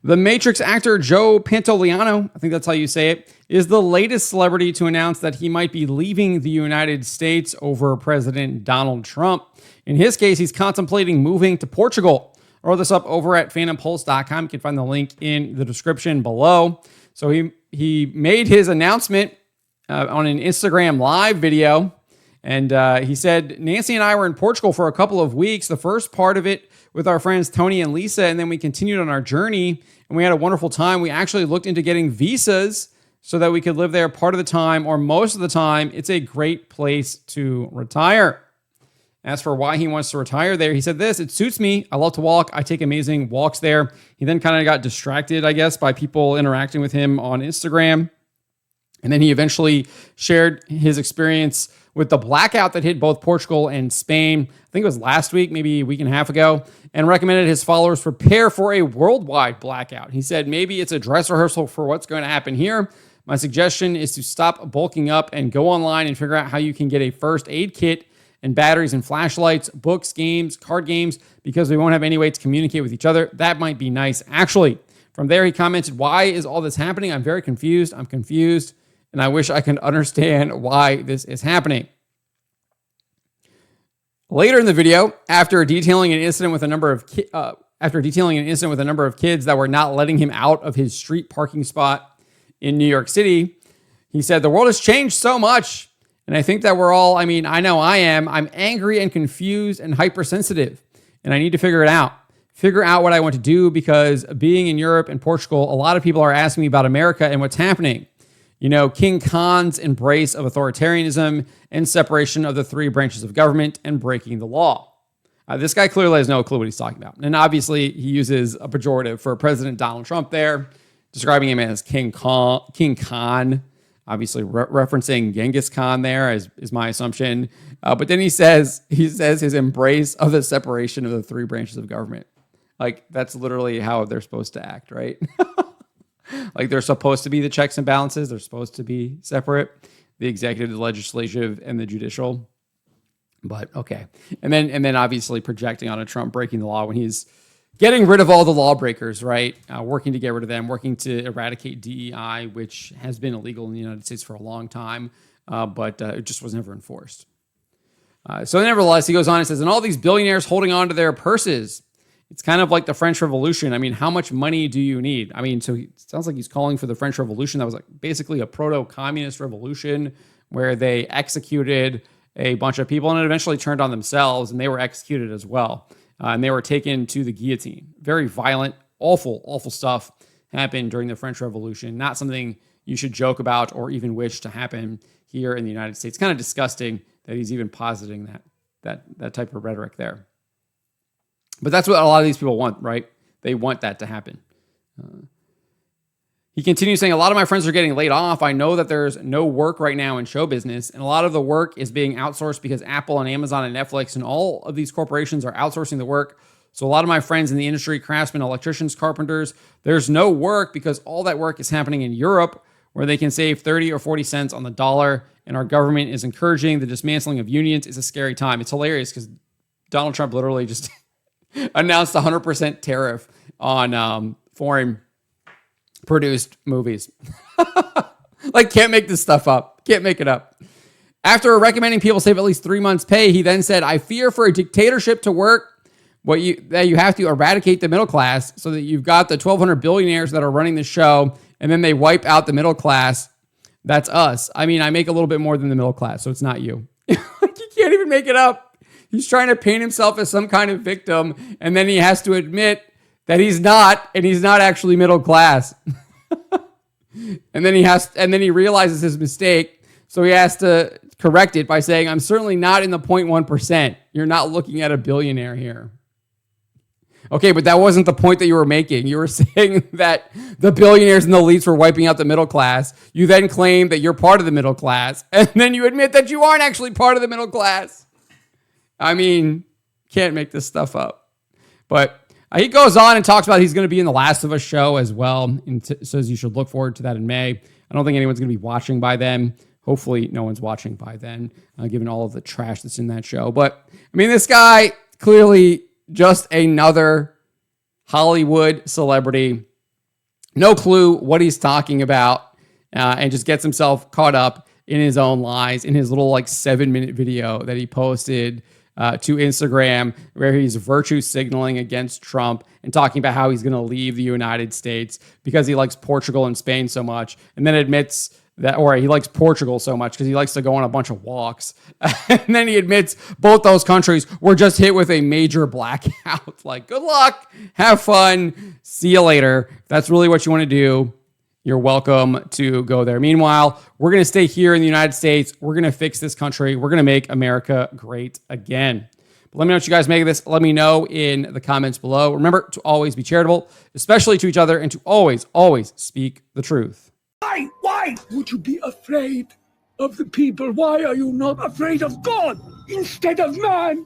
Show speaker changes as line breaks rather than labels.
The Matrix actor Joe Pantoliano, I think that's how you say it, is the latest celebrity to announce that he might be leaving the United States over President Donald Trump. In his case, he's contemplating moving to Portugal. I wrote this up over at phantompulse.com. You can find the link in the description below. So he made his announcement on an Instagram live video. And he said, Nancy and I were in Portugal for a couple of weeks. The first part of it with our friends Tony and Lisa, and then we continued on our journey, and we had a wonderful time. We actually looked into getting visas so that we could live there part of the time or most of the time. It's a great place to retire. As for why he wants to retire there, he said this: it suits me. I love to walk. I take amazing walks there. He then kind of got distracted, I guess, by people interacting with him on Instagram. And then he eventually shared his experience with the blackout that hit both Portugal and Spain. I think it was last week, maybe a week and a half ago, and recommended his followers prepare for a worldwide blackout. He said, maybe it's a dress rehearsal for what's going to happen here. My suggestion is to stop bulking up and go online and figure out how you can get a first aid kit and batteries and flashlights, books, games, card games, because we won't have any way to communicate with each other. That might be nice, actually. From there, he commented, why is all this happening? I'm very confused. I'm confused. And I wish I could understand why this is happening. Later in the video, after detailing an incident with a number of kids that were not letting him out of his street parking spot in New York City, he said, the world has changed so much. And I think that we're all, I know I am. I'm angry and confused and hypersensitive. And I need to figure it out. Figure out what I want to do, because being in Europe and Portugal, a lot of people are asking me about America and what's happening. You know, King Khan's embrace of authoritarianism and separation of the three branches of government and breaking the law. This guy clearly has no clue what he's talking about. And obviously, he uses a pejorative for President Donald Trump there, describing him as King Khan, obviously referencing Genghis Khan there, is my assumption. But then he says his embrace of the separation of the three branches of government. Like, that's literally how they're supposed to act, right? Like, they're supposed to be the checks and balances. They're supposed to be separate, the executive, the legislative, and the judicial. But okay. And then obviously projecting on a Trump breaking the law when he's getting rid of all the lawbreakers, right? Working to get rid of them, working to eradicate DEI, which has been illegal in the United States for a long time, but it just was never enforced. So nevertheless, he goes on and says, and all these billionaires holding on to their purses. It's kind of like the French Revolution. How much money do you need? So it sounds like he's calling for the French Revolution. That was like basically a proto-communist revolution where they executed a bunch of people and it eventually turned on themselves, and they were executed as well. And they were taken to the guillotine. Very violent, awful, awful stuff happened during the French Revolution. Not something you should joke about or even wish to happen here in the United States. Kind of disgusting that he's even positing that type of rhetoric there. But that's what a lot of these people want, right? They want that to happen. He continues saying, a lot of my friends are getting laid off. I know that there's no work right now in show business, and a lot of the work is being outsourced because Apple and Amazon and Netflix and all of these corporations are outsourcing the work. So a lot of my friends in the industry, craftsmen, electricians, carpenters, there's no work because all that work is happening in Europe, where they can save 30 or 40 cents on the dollar, and our government is encouraging the dismantling of unions. It's a scary time. It's hilarious because Donald Trump literally just announced a 100% tariff on foreign produced movies. Like, can't make this stuff up. Can't make it up. After recommending people save at least 3 months' pay, he then said, I fear for a dictatorship to work, that you have to eradicate the middle class so that you've got the 1,200 billionaires that are running the show, and then they wipe out the middle class. That's us. I make a little bit more than the middle class, so it's not you. You can't even make it up. He's trying to paint himself as some kind of victim, and then he has to admit that he's not, and he's not actually middle class. and then he realizes his mistake, so he has to correct it by saying, I'm certainly not in the 0.1%. You're not looking at a billionaire here. Okay, but that wasn't the point that you were making. You were saying that the billionaires and the elites were wiping out the middle class. You then claim that you're part of the middle class, and then you admit that you aren't actually part of the middle class. Can't make this stuff up. But he goes on and talks about he's going to be in the Last of Us show as well, and says you should look forward to that in May. I don't think anyone's going to be watching by then. Hopefully no one's watching by then, given all of the trash that's in that show. But, this guy, clearly just another Hollywood celebrity no clue what he's talking about, and just gets himself caught up in his own lies in his little like 7-minute video that he posted to Instagram, where he's virtue signaling against Trump and talking about how he's going to leave the United States because he likes Portugal and Spain so much, and then admits that, or he likes Portugal so much because he likes to go on a bunch of walks. And then he admits both those countries were just hit with a major blackout. Like, good luck, have fun, see you later. If that's really what you want to do, you're welcome to go there. Meanwhile, we're going to stay here in the United States. We're going to fix this country. We're going to make America great again. But let me know what you guys make of this. Let me know in the comments below. Remember to always be charitable, especially to each other, and to always, always speak the truth.
Why would you be afraid of the people? Why are you not afraid of God instead of man?